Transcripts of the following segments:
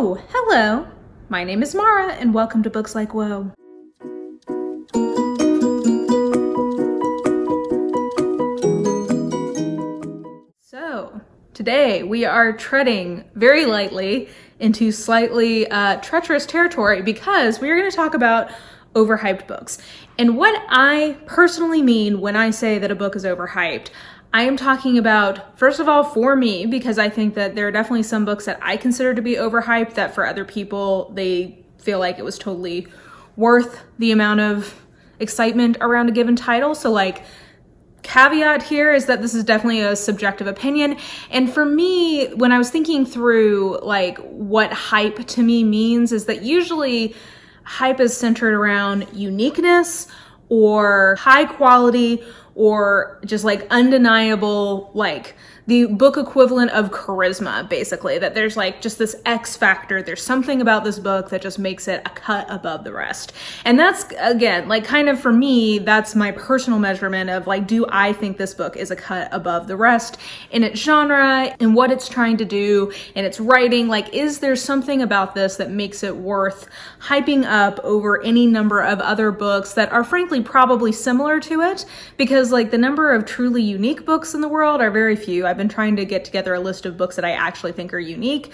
Oh, hello. My name is Mara, and welcome to Books Like Whoa. So, today we are treading very lightly into slightly treacherous territory because we are going to talk about overhyped books. And what I personally mean when I say that a book is overhyped, I am talking about, first of all, for me, because I think that there are definitely some books that I consider to be overhyped that for other people, they feel like it was totally worth the amount of excitement around a given title. So like, caveat here is that this is definitely a subjective opinion. And for me, when I was thinking through like what hype to me means is that usually hype is centered around uniqueness or high quality or just like undeniable, like the book equivalent of charisma, basically, that there's like just this X factor. There's something about this book that just makes it a cut above the rest. And that's, again, like kind of for me, that's my personal measurement of like, do I think this book is a cut above the rest in its genre and what it's trying to do in its writing? Like, is there something about this that makes it worth hyping up over any number of other books that are frankly probably similar to it? Because like the number of truly unique books in the world are very few. I've been trying to get together a list of books that I actually think are unique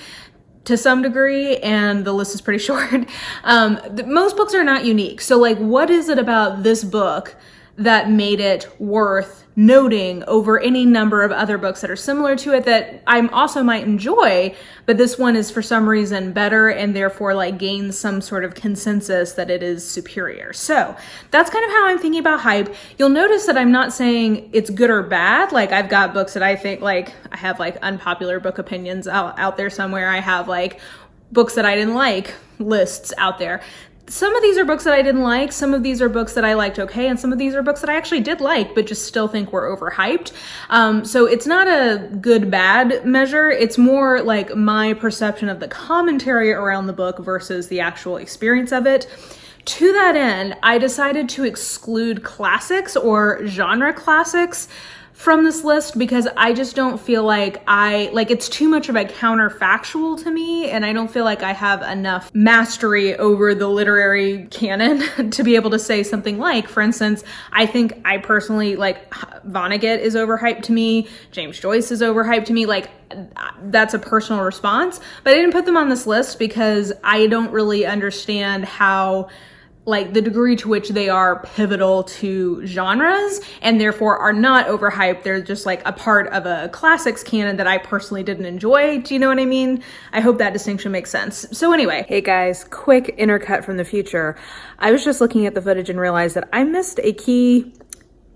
to some degree, and the list is pretty short. Most books are not unique. So like, what is it about this book that made it worth noting over any number of other books that are similar to it that I also might enjoy, but this one is for some reason better and therefore like gains some sort of consensus that it is superior. So that's kind of how I'm thinking about hype. You'll notice that I'm not saying it's good or bad. Like I've got books that I think like, I have like unpopular book opinions out there somewhere. I have like books that I didn't like lists out there. Some of these are books that I didn't like, some of these are books that I liked okay, and some of these are books that I actually did like, but just still think were overhyped. So it's not a good-bad measure, it's more like my perception of the commentary around the book versus the actual experience of it. To that end, I decided to exclude classics or genre classics from this list because I just don't feel like it's too much of a counterfactual to me, and I don't feel like I have enough mastery over the literary canon to be able to say something like, for instance, I think I personally like Vonnegut is overhyped to me, James Joyce is overhyped to me, like that's a personal response, but I didn't put them on this list because I don't really understand how like the degree to which they are pivotal to genres and therefore are not overhyped. They're just like a part of a classics canon that I personally didn't enjoy. Do you know what I mean? I hope that distinction makes sense. So anyway, hey guys, quick intercut from the future. I was just looking at the footage and realized that I missed a key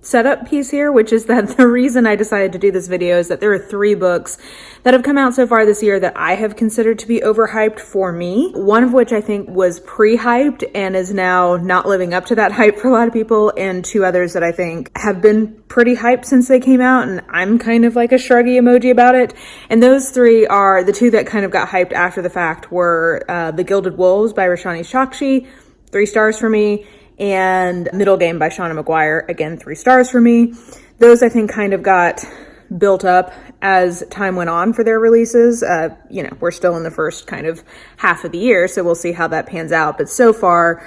setup piece here, which is that the reason I decided to do this video is that there are 3 books that have come out so far this year that I have considered to be overhyped for me. One of which I think was pre-hyped and is now not living up to that hype for a lot of people, and 2 others that I think have been pretty hyped since they came out, and I'm kind of like a shruggy emoji about it. And those 3 are the 2 that kind of got hyped after the fact were The Gilded Wolves by Roshani Chokshi, 3 stars for me, and Middlegame by Seanan McGuire, again 3 stars for me. Those I think kind of got built up as time went on for their releases. You know, we're still in the first kind of half of the year, so we'll see how that pans out. But so far,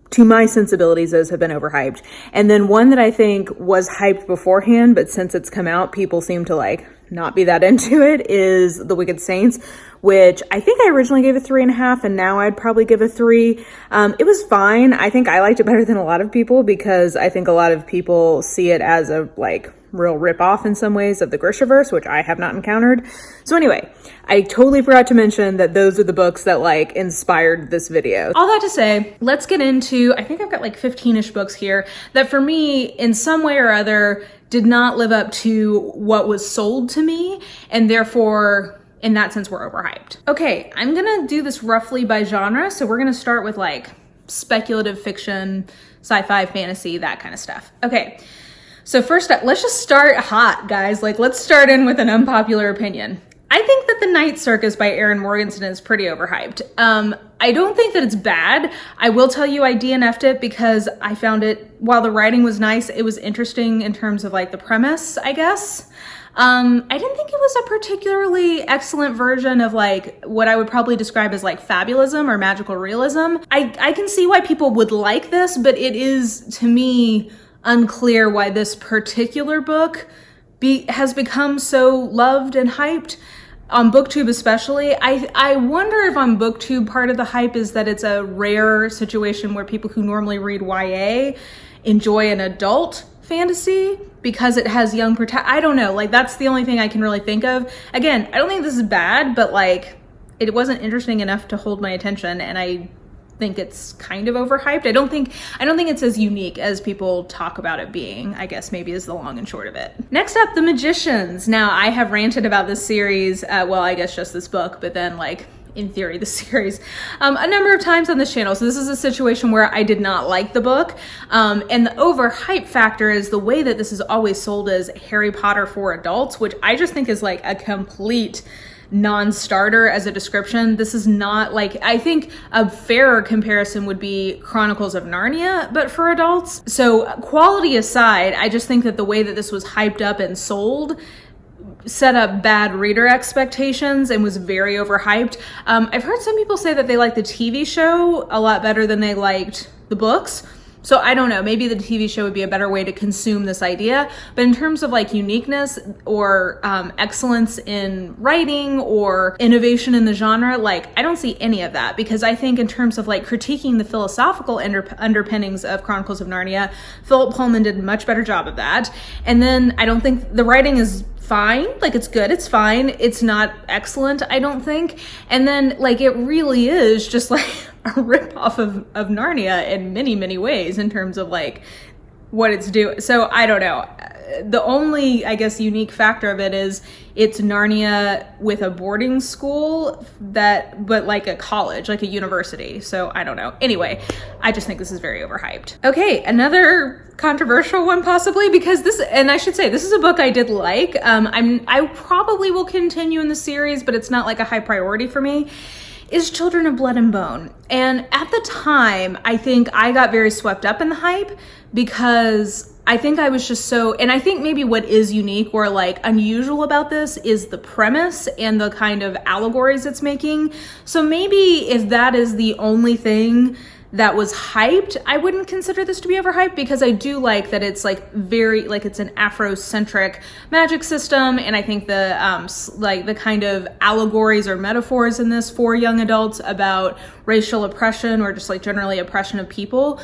to my sensibilities, those have been overhyped. And then one that I think was hyped beforehand, but since it's come out, people seem to like not be that into it, is The Wicked Saints, which I think I originally gave a 3.5, and now I'd probably give a 3. It was fine. I think I liked it better than a lot of people because I think a lot of people see it as a like real rip-off in some ways of the Grishaverse, which I have not encountered. So anyway, I totally forgot to mention that those are the books that like inspired this video. All that to say, let's get into, I think I've got like 15-ish books here that for me, in some way or other, did not live up to what was sold to me, and therefore, in that sense, we're overhyped. Okay, I'm gonna do this roughly by genre, so we're gonna start with like speculative fiction, sci-fi, fantasy, that kind of stuff. Okay, so first up, let's just start hot, guys. Like, let's start in with an unpopular opinion. I think that The Night Circus by Erin Morgenstern is pretty overhyped. I don't think that it's bad. I will tell you I DNF'd it because I found it, while the writing was nice, it was interesting in terms of like the premise, I guess. I didn't think it was a particularly excellent version of like what I would probably describe as like fabulism or magical realism. I can see why people would like this, but it is, to me, unclear why this particular book has become so loved and hyped. On BookTube especially. I wonder if on BookTube part of the hype is that it's a rare situation where people who normally read YA enjoy an adult fantasy because it has young I don't know, like that's the only thing I can really think of. Again, I don't think this is bad, but like it wasn't interesting enough to hold my attention, and I think it's kind of overhyped. I don't think it's as unique as people talk about it being, I guess maybe is the long and short of it. Next up, The Magicians. Now, I have ranted about this series, well, I guess just this book, but then like in theory, the series, a number of times on this channel. So this is a situation where I did not like the book. And the overhype factor is the way that this is always sold as Harry Potter for adults, which I just think is like a complete non-starter as a description. This is not like, I think a fairer comparison would be Chronicles of Narnia, but for adults. So quality aside, I just think that the way that this was hyped up and sold set up bad reader expectations and was very overhyped. I've heard some people say that they liked the TV show a lot better than they liked the books. So I don't know, maybe the TV show would be a better way to consume this idea. But in terms of like uniqueness or excellence in writing or innovation in the genre, like I don't see any of that, because I think in terms of like critiquing the philosophical underpinnings of Chronicles of Narnia, Philip Pullman did a much better job of that. And then I don't think the writing is fine, like it's good, it's fine, it's not excellent, I don't think. And then like it really is just like a ripoff of Narnia in many, many ways in terms of like what it's doing. So I don't know. The only, I guess, unique factor of it is it's Narnia with a boarding school but like a college, like a university. So I don't know. Anyway, I just think this is very overhyped. Okay, another controversial one possibly, because this, and I should say, this is a book I did like. I probably will continue in the series, but it's not like a high priority for me, is Children of Blood and Bone. And at the time, I think I got very swept up in the hype because I think I was just so, and I think maybe what is unique or like unusual about this is the premise and the kind of allegories it's making. So maybe if that is the only thing that was hyped, I wouldn't consider this to be overhyped, because I do like that it's like very, like it's an Afrocentric magic system. And I think the like the kind of allegories or metaphors in this for young adults about racial oppression or just like generally oppression of people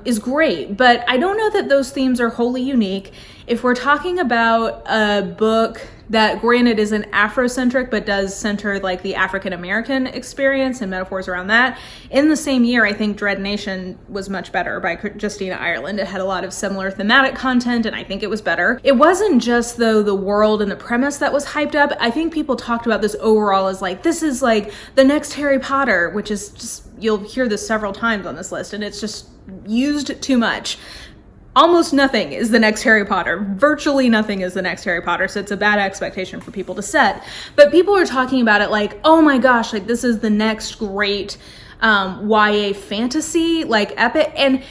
is great. But I don't know that those themes are wholly unique. If we're talking about a book that, granted, isn't Afrocentric, but does center like the African-American experience and metaphors around that, in the same year, I think Dread Nation was much better by Justina Ireland. It had a lot of similar thematic content, and I think it was better. It wasn't just, though, the world and the premise that was hyped up. I think people talked about this overall as like, this is like the next Harry Potter, which is just, you'll hear this several times on this list, and it's just used too much. Almost nothing is the next Harry Potter. Virtually nothing is the next Harry Potter, so it's a bad expectation for people to set. But people are talking about it like, oh my gosh, like this is the next great YA fantasy, like epic. And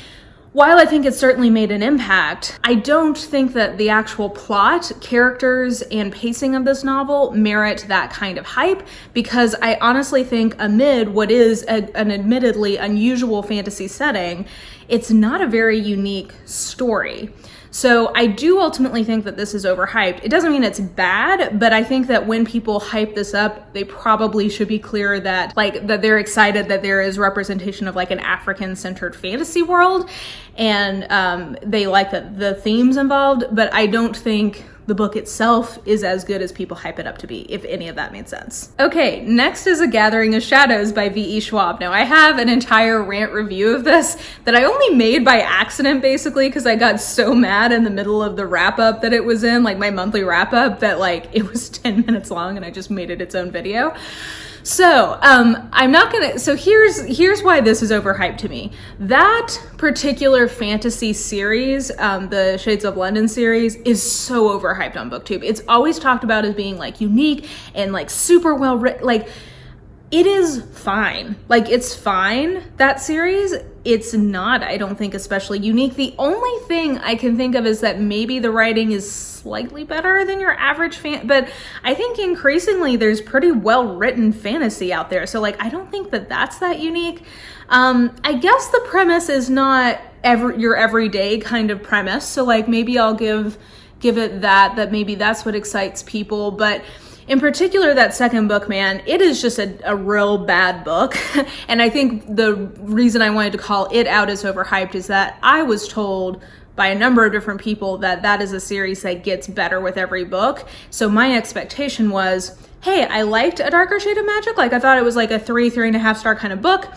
while I think it certainly made an impact, I don't think that the actual plot, characters, and pacing of this novel merit that kind of hype, because I honestly think amid what is an admittedly unusual fantasy setting, it's not a very unique story. So I do ultimately think that this is overhyped. It doesn't mean it's bad, but I think that when people hype this up, they probably should be clear that that they're excited that there is representation of like an African-centered fantasy world, and they like the themes involved, but I don't think the book itself is as good as people hype it up to be, if any of that made sense. Okay, next is A Gathering of Shadows by V.E. Schwab. Now, I have an entire rant review of this that I only made by accident, basically, because I got so mad in the middle of the wrap-up that it was in, like my monthly wrap-up, that like it was 10 minutes long and I just made it its own video. So I'm not gonna, so here's why this is overhyped to me. That particular fantasy series, the Shades of London series, is so overhyped on BookTube. It's always talked about as being like unique and like super well written. Like It is fine. Like, it's fine, that series. It's not, I don't think, especially unique. The only thing I can think of is that maybe the writing is slightly better than your average fan, but I think increasingly there's pretty well-written fantasy out there. So, like, I don't think that that's that unique. I guess the premise is not your everyday kind of premise. So, like, maybe I'll give it that maybe that's what excites people. But in particular, that second book, man, it is just a real bad book. And I think the reason I wanted to call it out as overhyped is that I was told by a number of different people that that is a series that gets better with every book. So my expectation was, hey, I liked A Darker Shade of Magic. Like, I thought it was like a 3.5 star kind of book.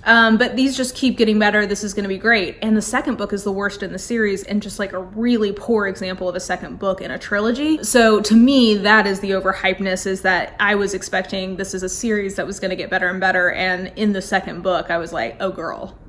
But these just keep getting better. This is going to be great. And the second book is the worst in the series and just like a really poor example of a second book in a trilogy. So to me, that is the overhypeness, is that I was expecting this is a series that was going to get better and better. And in the second book, I was like, oh girl,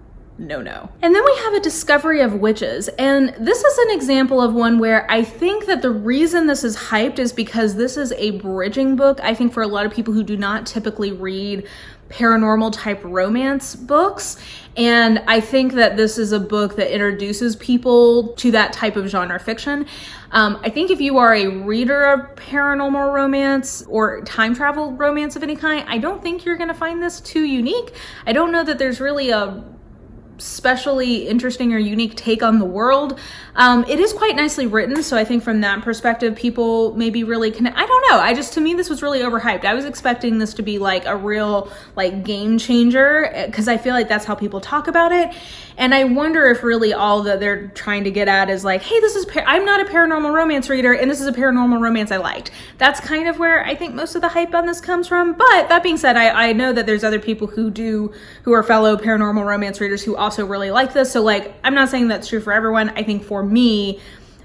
no. And then we have A Discovery of Witches. And this is an example of one where I think that the reason this is hyped is because this is a bridging book. I think for a lot of people who do not typically read paranormal type romance books. And I think that this is a book that introduces people to that type of genre fiction. I think if you are a reader of paranormal romance or time travel romance of any kind, I don't think you're going to find this too unique. I don't know that there's really a especially interesting or unique take on the world. It is quite nicely written, so I think from that perspective, people maybe really connect. I don't know. To me, this was really overhyped. I was expecting this to be like a real like game changer, because I feel like that's how people talk about it. And I wonder if really all that they're trying to get at is like, hey, I'm not a paranormal romance reader, and this is a paranormal romance I liked. That's kind of where I think most of the hype on this comes from. But that being said, I know that there's other people who are fellow paranormal romance readers who also really like this. So like, I'm not saying that's true for everyone. I think for me,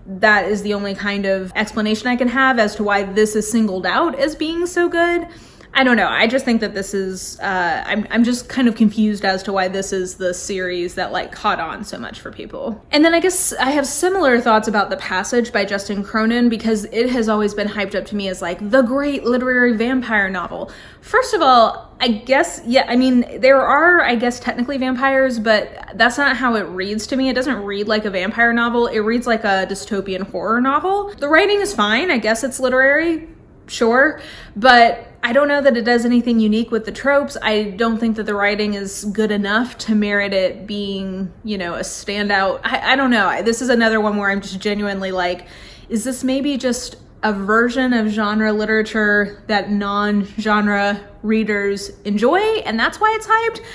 that is the only kind of explanation I can have as to why this is singled out as being so good. I don't know. I just think that this is, I'm just kind of confused as to why this is the series that like caught on so much for people. And then I guess I have similar thoughts about The Passage by Justin Cronin, because it has always been hyped up to me as like the great literary vampire novel. First of all, I guess, yeah, I mean, there are, I guess, technically vampires, but that's not how it reads to me. It doesn't read like a vampire novel. It reads like a dystopian horror novel. The writing is fine. I guess it's literary. Sure, but I don't know that it does anything unique with the tropes. I don't think that the writing is good enough to merit it being, a standout. I don't know. This is another one where I'm just genuinely like, is this maybe just a version of genre literature that non-genre readers enjoy, and that's why it's hyped?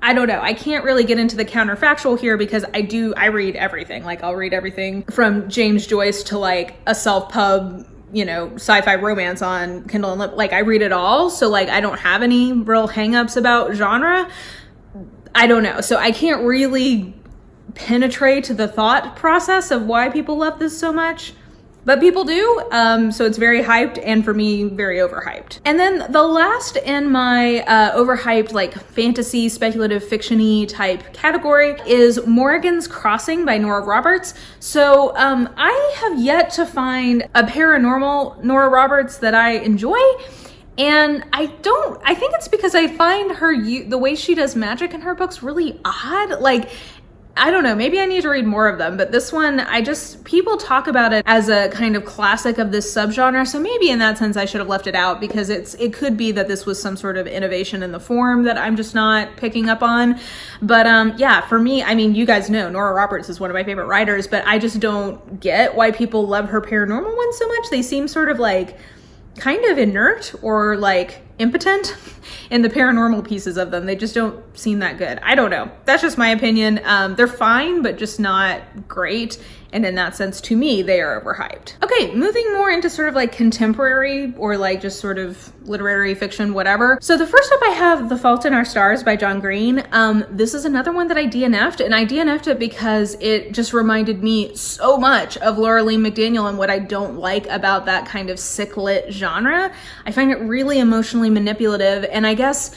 I don't know. I can't really get into the counterfactual here, because I read everything. Like, I'll read everything from James Joyce to like a self-pub sci-fi romance on Kindle Unlimited. Like, I read it all. So like, I don't have any real hangups about genre. I don't know. So I can't really penetrate the thought process of why people love this so much. But people do, so it's very hyped, and for me, very overhyped. And then the last in my overhyped, like, fantasy, speculative, fiction-y type category is Morrigan's Crossing by Nora Roberts. So I have yet to find a paranormal Nora Roberts that I enjoy. And I think it's because I find the way she does magic in her books really odd. Like, I don't know, maybe I need to read more of them, but this one, people talk about it as a kind of classic of this subgenre, so maybe in that sense I should have left it out, because it could be that this was some sort of innovation in the form that I'm just not picking up on. But yeah, for me, I mean, you guys know Nora Roberts is one of my favorite writers, but I just don't get why people love her paranormal ones so much. They seem sort of like kind of inert or like impotent in the paranormal pieces of them. They just don't seem that good. I don't know. That's just my opinion. They're fine, but just not great. And in that sense, to me, they are overhyped. Okay, moving more into sort of like contemporary or like just sort of literary fiction, whatever. So the first up I have The Fault in Our Stars by John Green. This is another one that I DNF'd, and I DNF'd it because it just reminded me so much of Laura Lee McDaniel and what I don't like about that kind of sick lit genre. I find it really emotionally manipulative, and I guess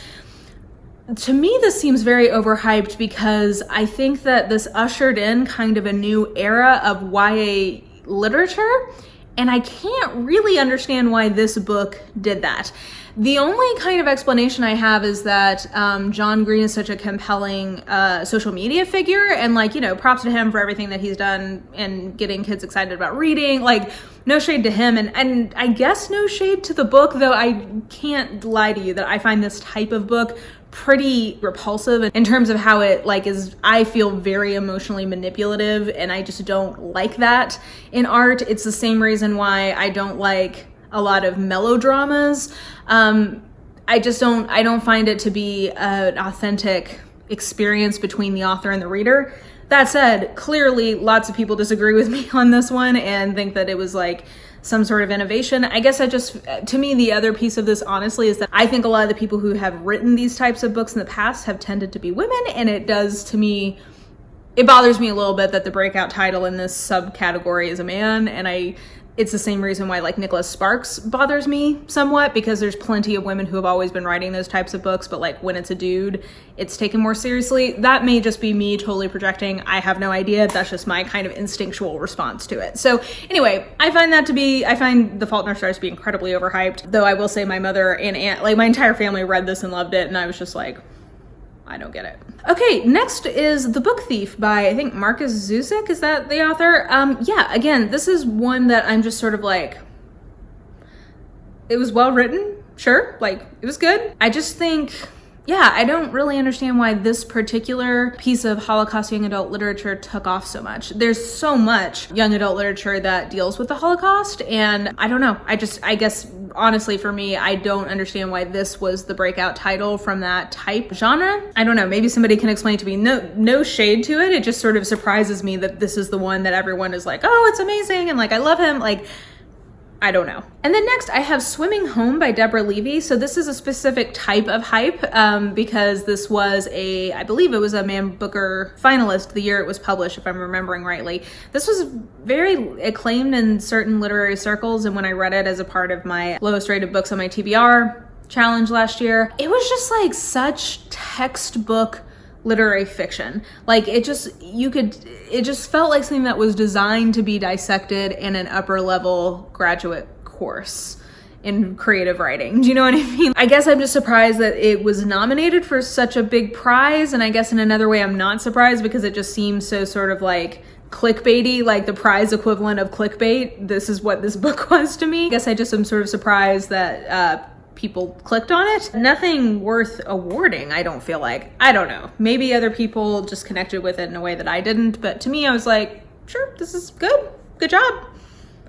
to me, this seems very overhyped because I think that this ushered in kind of a new era of YA literature. And I can't really understand why this book did that. The only kind of explanation I have is that John Green is such a compelling social media figure, and like, you know, props to him for everything that he's done and getting kids excited about reading. Like, no shade to him, and I guess no shade to the book, though I can't lie to you that I find this type of book pretty repulsive in terms of how it like is, I feel very emotionally manipulative, and I just don't like that in art. It's the same reason why I don't like a lot of melodramas. I don't find it to be an authentic experience between the author and the reader. That said, clearly lots of people disagree with me on this one and think that it was like some sort of innovation. I guess to me, the other piece of this, honestly, is that I think a lot of the people who have written these types of books in the past have tended to be women, and it bothers me a little bit that the breakout title in this subcategory is a man, and it's the same reason why like Nicholas Sparks bothers me somewhat, because there's plenty of women who have always been writing those types of books, but like when it's a dude, it's taken more seriously. That may just be me totally projecting. I have no idea. That's just my kind of instinctual response to it. So anyway, I find The Fault in Our Stars to be incredibly overhyped, though I will say my mother and aunt, like my entire family read this and loved it, and I was just like, I don't get it. Okay, next is The Book Thief by, I think, Marcus Zusak. Is that the author? Yeah, again, this is one that I'm just sort of like, it was well written, sure, like, it was good. I just think, yeah, I don't really understand why this particular piece of Holocaust young adult literature took off so much. There's so much young adult literature that deals with the Holocaust, and I don't know. I guess, honestly, for me, I don't understand why this was the breakout title from that type genre. I don't know. Maybe somebody can explain to me. No shade to it. It just sort of surprises me that this is the one that everyone is like, oh, it's amazing, and like, I love him. Like, I don't know. And then next I have Swimming Home by Deborah Levy. So this is a specific type of hype because this was I believe it was a Man Booker finalist the year it was published, if I'm remembering rightly. This was very acclaimed in certain literary circles, and when I read it as a part of my lowest rated books on my TBR challenge last year, it was just like such textbook literary fiction. Like it just felt like something that was designed to be dissected in an upper level graduate course in creative writing. Do you know what I mean? I guess I'm just surprised that it was nominated for such a big prize, and I guess in another way I'm not surprised because it just seems so sort of like clickbaity, like the prize equivalent of clickbait. This is what this book was to me. I guess I just am sort of surprised that people clicked on it. Nothing worth awarding, I don't feel like. I don't know. Maybe other people just connected with it in a way that I didn't, but to me I was like, sure, this is good. Good job.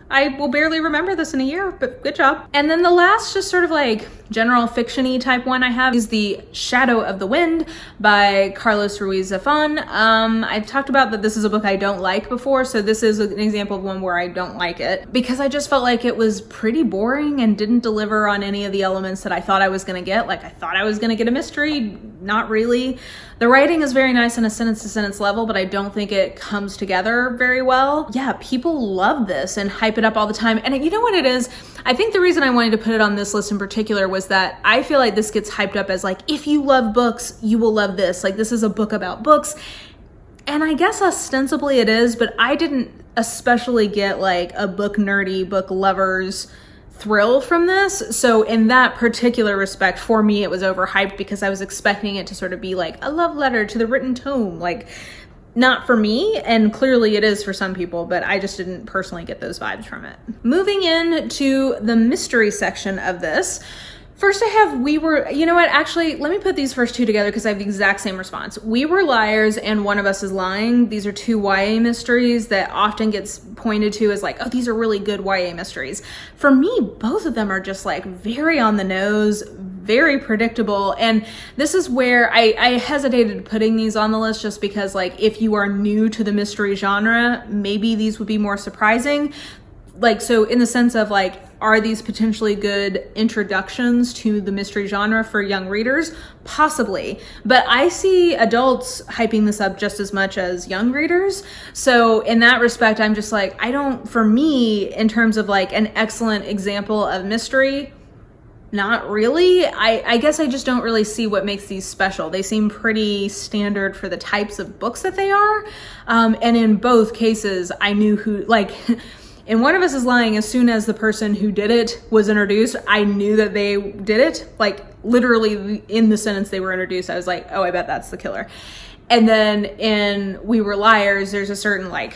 I will barely remember this in a year, but good job. And then the last just sort of like general fiction-y type one I have is The Shadow of the Wind by Carlos Ruiz Zafon. I've talked about that this is a book I don't like before, so this is an example of one where I don't like it because I just felt like it was pretty boring and didn't deliver on any of the elements that I thought I was gonna get. Like I thought I was gonna get a mystery, not really. The writing is very nice on a sentence-to-sentence level, but I don't think it comes together very well. Yeah, people love this and hype it up all the time. And you know what it is? I think the reason I wanted to put it on this list in particular was that I feel like this gets hyped up as like, if you love books, you will love this. Like this is a book about books. And I guess ostensibly it is, but I didn't especially get like a book nerdy, book lovers thrill from this. So in that particular respect, for me, it was overhyped because I was expecting it to sort of be like a love letter to the written tome. Like, not for me, and clearly it is for some people, but I just didn't personally get those vibes from it. Moving into the mystery section of this, first I have you know what, actually, let me put these first two together because I have the exact same response. We Were Liars and One of Us is Lying. These are two YA mysteries that often gets pointed to as like, oh, these are really good YA mysteries. For me, both of them are just like very on the nose, very predictable. And this is where I hesitated putting these on the list just because like, if you are new to the mystery genre, maybe these would be more surprising. Like, so in the sense of like, are these potentially good introductions to the mystery genre for young readers? Possibly. But I see adults hyping this up just as much as young readers. So in that respect, I'm just like, for me, in terms of like an excellent example of mystery, not really. I guess I just don't really see what makes these special. They seem pretty standard for the types of books that they are. And in both cases, I knew who, like, And one of us is lying. As soon as the person who did it was introduced, I knew that they did it. Like literally in the sentence they were introduced, I was like, oh, I bet that's the killer. And then in We Were Liars, there's a certain like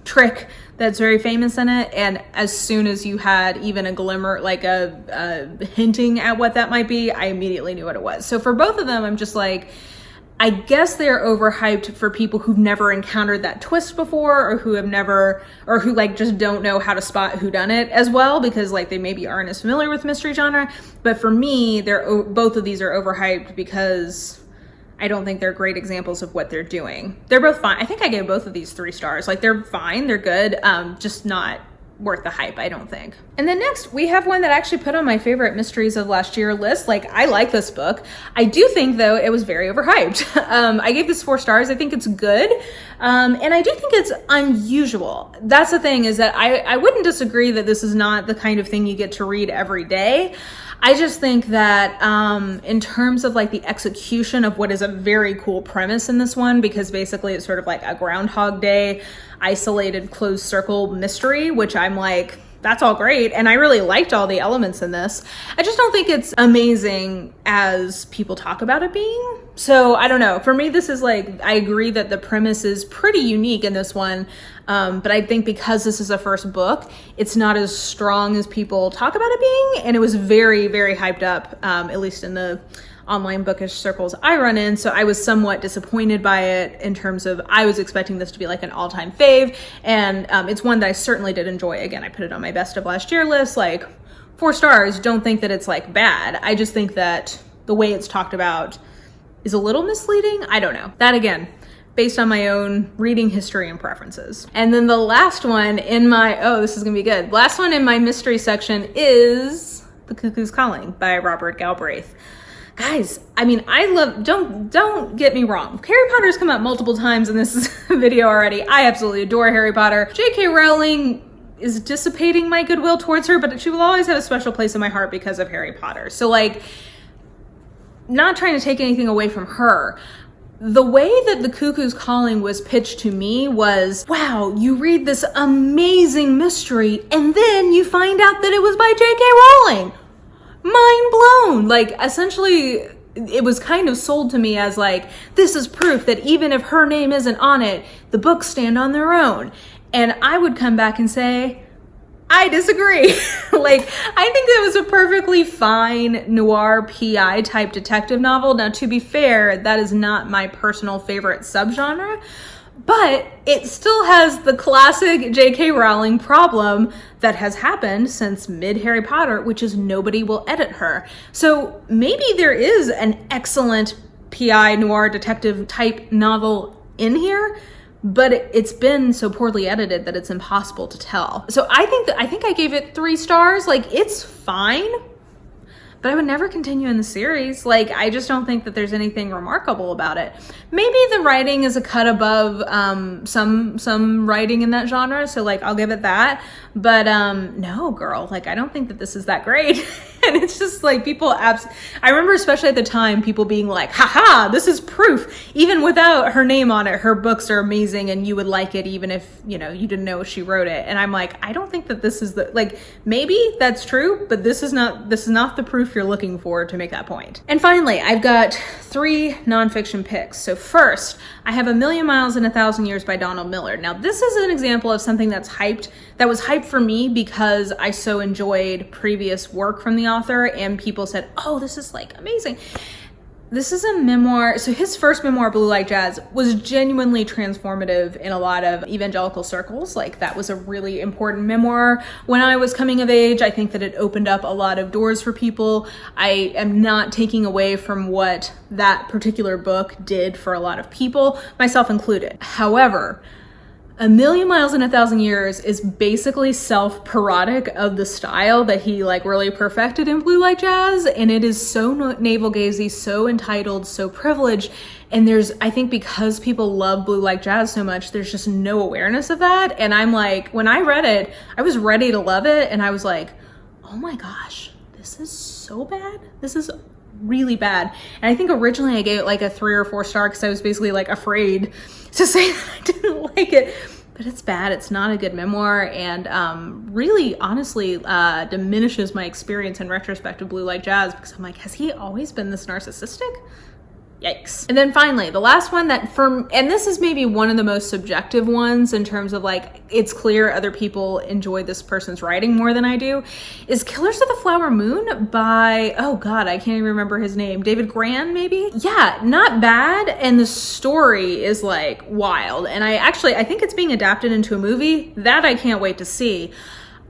trick that's very famous in it, and as soon as you had even a glimmer, like a hinting at what that might be, I immediately knew what it was. So for both of them, I'm just like, I guess they're overhyped for people who've never encountered that twist before, or who have never, or who like just don't know how to spot whodunit as well, because like they maybe aren't as familiar with mystery genre. But for me, both of these are overhyped because I don't think they're great examples of what they're doing. They're both fine. I think I gave both of these 3 stars. Like they're fine, they're good, just not worth the hype, I don't think. And then next, we have one that I actually put on my favorite mysteries of last year list. Like, I like this book. I do think, though, it was very overhyped. I gave this 4 stars. I think it's good. And I do think it's unusual. That's the thing, is that I wouldn't disagree that this is not the kind of thing you get to read every day. I just think that in terms of like the execution of what is a very cool premise in this one, because basically it's sort of like a Groundhog Day isolated closed circle mystery, which I'm like, that's all great. And I really liked all the elements in this. I just don't think it's amazing as people talk about it being. So I don't know. For me, this is like, I agree that the premise is pretty unique in this one. But I think because this is a first book, it's not as strong as people talk about it being. And it was very, very hyped up, at least in the online bookish circles I run in. So I was somewhat disappointed by it in terms of, I was expecting this to be like an all-time fave. And it's one that I certainly did enjoy. Again, I put it on my best of last year list, like 4 stars. Don't think that it's like bad. I just think that the way it's talked about is a little misleading. I don't know. That again, based on my own reading history and preferences. And then the last one in my, oh, this is gonna be good. Last one in my mystery section is The Cuckoo's Calling by Robert Galbraith. Guys, I mean, I love, don't get me wrong. Harry Potter's come up multiple times in this video already. I absolutely adore Harry Potter. J.K. Rowling is dissipating my goodwill towards her, but she will always have a special place in my heart because of Harry Potter. So like, not trying to take anything away from her. The way that The Cuckoo's Calling was pitched to me was, wow, you read this amazing mystery and then you find out that it was by J.K. Rowling. Mind blown. Like, essentially, it was kind of sold to me as like, this is proof that even if her name isn't on it, the books stand on their own. And I would come back and say, I disagree. Like, I think it was a perfectly fine noir PI type detective novel. Now, to be fair, that is not my personal favorite subgenre, but it still has the classic J.K. Rowling problem that has happened since mid-Harry Potter, which is nobody will edit her. So maybe there is an excellent PI noir detective type novel in here, but it's been so poorly edited that it's impossible to tell. So I think I gave it 3 stars. Like, it's fine, but I would never continue in the series. Like, I just don't think that there's anything remarkable about it. Maybe the writing is a cut above some writing in that genre, so like, I'll give it that. But no, girl, like, I don't think that this is that great. And it's just like, I remember especially at the time, people being like, haha, this is proof. Even without her name on it, her books are amazing and you would like it even if, you know, you didn't know she wrote it. And I'm like, I don't think that this is the, like, maybe that's true, but this is not the proof you're looking for to make that point. And finally, I've got 3 nonfiction picks. So first, I have A Million Miles in 1,000 Years by Donald Miller. Now, this is an example of something that was hyped for me because I so enjoyed previous work from the author and people said, oh, this is like amazing. This is a memoir. So his first memoir, Blue Like Jazz, was genuinely transformative in a lot of evangelical circles. Like, that was a really important memoir when I was coming of age. I think that it opened up a lot of doors for people. I am not taking away from what that particular book did for a lot of people, myself included. However, A Million Miles in 1,000 Years is basically self-parodic of the style that he like really perfected in Blue Like Jazz, and it is so navel-gazy, so entitled, so privileged, and I think because people love Blue Like Jazz so much, there's just no awareness of that. And I'm like, when I read it, I was ready to love it, and I was like, oh my gosh, this is so bad. This is really bad. And I think originally I gave it like a 3 or 4 star because I was basically like afraid to say that I didn't like it. but it's bad. It's not a good memoir, and really, honestly, diminishes my experience in retrospect of Blue Like Jazz, because I'm like, has he always been this narcissistic? Yikes. And then finally, the last one and this is maybe one of the most subjective ones in terms of like, it's clear other people enjoy this person's writing more than I do, is Killers of the Flower Moon by, oh God, I can't even remember his name. David Gran, maybe? Yeah, not bad. And the story is like wild. And I think it's being adapted into a movie that I can't wait to see.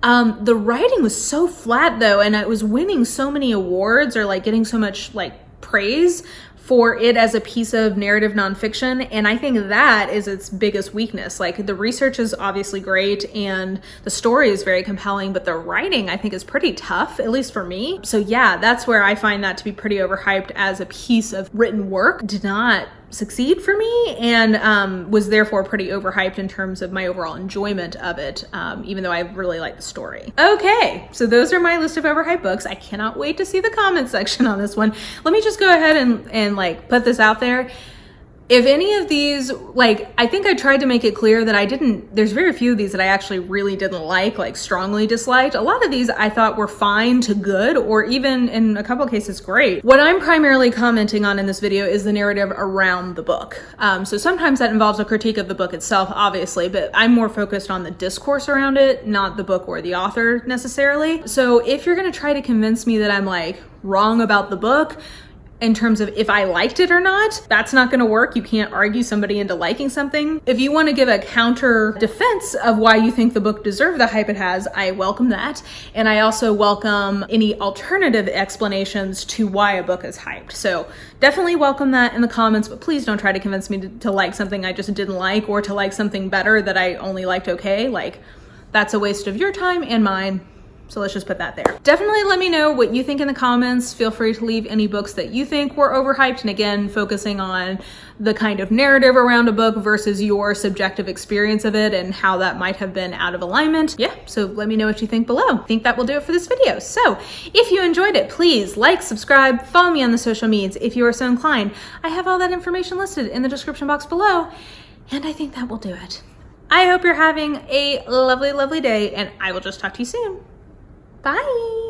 The writing was so flat though, and it was winning so many awards or like getting so much like praise for it as a piece of narrative nonfiction. And I think that is its biggest weakness. Like, the research is obviously great and the story is very compelling, but the writing I think is pretty tough, at least for me. So yeah, that's where I find that to be pretty overhyped as a piece of written work. Did not succeed for me, and was therefore pretty overhyped in terms of my overall enjoyment of it, even though I really like the story. Okay, so those are my list of overhyped books. I cannot wait to see the comment section on this one. Let me just go ahead and like put this out there. If any of these, like, I think I tried to make it clear that there's very few of these that I actually really didn't like strongly disliked. A lot of these I thought were fine to good, or even in a couple of cases, great. What I'm primarily commenting on in this video is the narrative around the book. So sometimes that involves a critique of the book itself, obviously, but I'm more focused on the discourse around it, not the book or the author necessarily. So if you're gonna try to convince me that I'm like wrong about the book, in terms of if I liked it or not, that's not going to work. You can't argue somebody into liking something. If you want to give a counter defense of why you think the book deserved the hype it has, I welcome that. And I also welcome any alternative explanations to why a book is hyped. So definitely welcome that in the comments, but please don't try to convince me to like something I just didn't like, or to like something better that I only liked okay. Like, that's a waste of your time and mine. So let's just put that there. Definitely let me know what you think in the comments. Feel free to leave any books that you think were overhyped. And again, focusing on the kind of narrative around a book versus your subjective experience of it and how that might have been out of alignment. Yeah, so let me know what you think below. I think that will do it for this video. So if you enjoyed it, please like, subscribe, follow me on the social medias if you are so inclined. I have all that information listed in the description box below. And I think that will do it. I hope you're having a lovely, lovely day, and I will just talk to you soon. Bye.